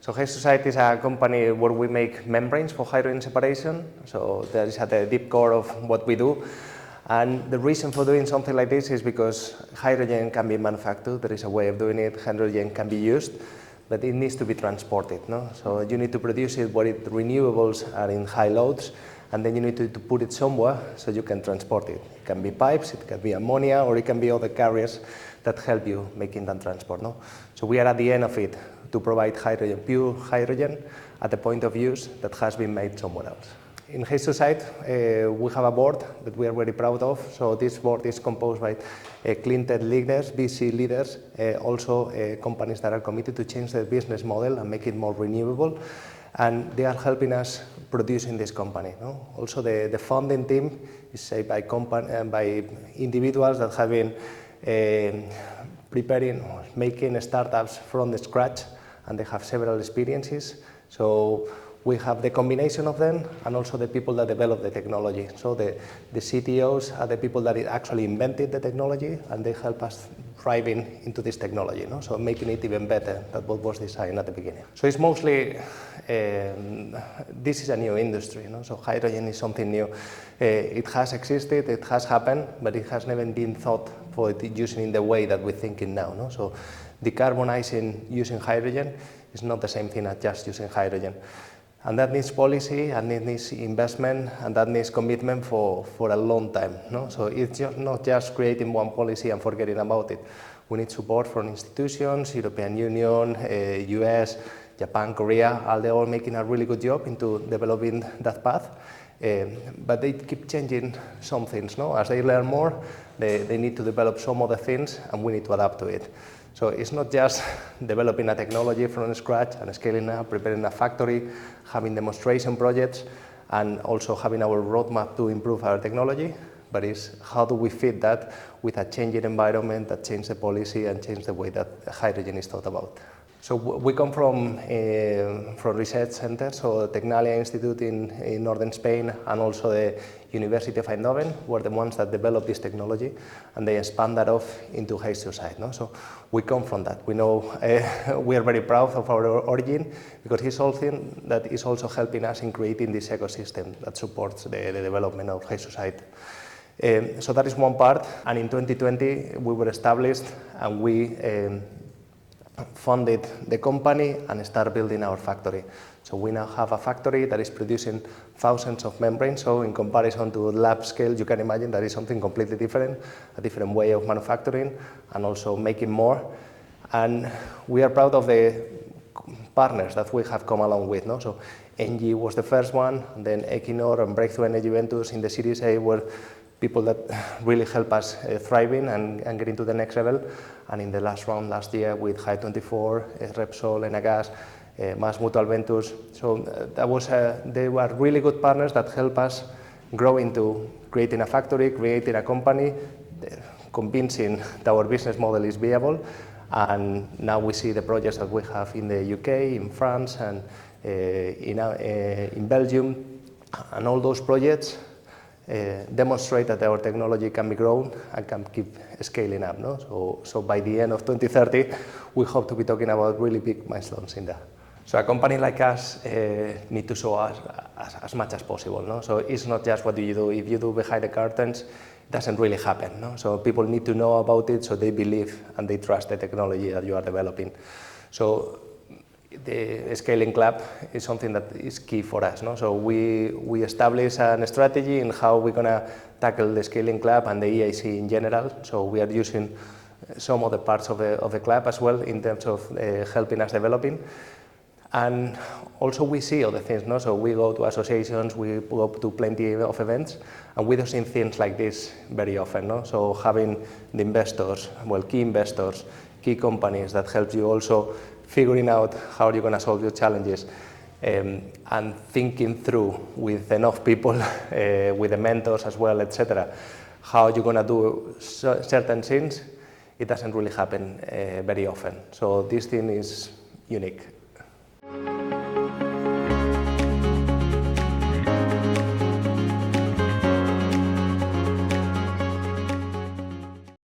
So H2SITE is a company where we make membranes for hydrogen separation. So that is at the deep core of what we do. And the reason for doing something like this is because hydrogen can be manufactured. There is a way of doing it. Hydrogen can be used, but it needs to be transported. No? So you need to produce it where renewables are in high loads, and then you need to put it somewhere so you can transport it. It can be pipes, it can be ammonia, or it can be other carriers that help you making that transport. No? So we are at the end of it to provide hydrogen, pure hydrogen, at the point of use that has been made somewhere else. In H2SITE, we have a board that we are very proud of. So this board is composed by clean tech leaders, VC leaders, also companies that are committed to change their business model and make it more renewable. And they are helping us producing this company. No? Also, the founding team is shaped by individuals that have been preparing or making startups from the scratch, and they have several experiences. So we have the combination of them and also the people that develop the technology. So the CTOs are the people that actually invented the technology, and they help us driving into this technology, no? So making it even better than what was designed at the beginning. So it's mostly, this is a new industry, no? So hydrogen is something new. It has existed, it has happened, but it has never been thought for using in the way that we're thinking now, no? So decarbonizing using hydrogen is not the same thing as just using hydrogen. And that needs policy, and it needs investment, and that needs commitment for a long time. No? So it's not just creating one policy and forgetting about it. We need support from institutions, European Union, US, Japan, Korea, they're all making a really good job into developing that path. But they keep changing some things. No? As they learn more, they need to develop some other things, and we need to adapt to it. So it's not just developing a technology from scratch and scaling up, preparing a factory, having demonstration projects, and also having our roadmap to improve our technology, but it's how do we fit that with a changing environment that changes the policy and change the way that hydrogen is thought about. So we come from research centers, so the Tecnalia Institute in northern Spain, and also the University of Eindhoven were the ones that developed this technology, and they expand that off into H2SITE. No? So we come from that. We know we are very proud of our origin, because it's something that is also helping us in creating this ecosystem that supports the development of H2SITE. So that is one part, and in 2020 we were established, and we funded the company and started building our factory. So we now have a factory that is producing thousands of membranes. So in comparison to lab scale, you can imagine that is something completely different, a different way of manufacturing and also making more. And we are proud of the partners that we have come along with. No? So ENGIE was the first one, and then Equinor and Breakthrough Energy Ventures in the Series A were people that really help us thriving and getting to the next level. And in the last round last year with Hy24, Repsol, Enagas, Mass Mutual Ventures. So they were really good partners that help us grow into creating a factory, creating a company, convincing that our business model is viable. And now we see the projects that we have in the UK, in France, and in Belgium, and all those projects demonstrate that our technology can be grown and can keep scaling up. No? So by the end of 2030, we hope to be talking about really big milestones in that. So a company like us needs to show us as much as possible. No? So it's not just what do you do. If you do behind the curtains, it doesn't really happen. No? So people need to know about it, so they believe and they trust the technology that you are developing. So the Scaling Club is something that is key for us. No? So we establish a strategy in how we're going to tackle the Scaling Club and the EIC in general. So we are using some other parts of the club as well in terms of helping us developing. And also we see other things. No? So we go to associations, we go to plenty of events, and we don't see things like this very often. No? So having the investors, well, key investors, key companies that help you also figuring out how you're going to solve your challenges, and thinking through with enough people, with the mentors as well, etc., how you're going to do certain things, it doesn't really happen very often. So this thing is unique.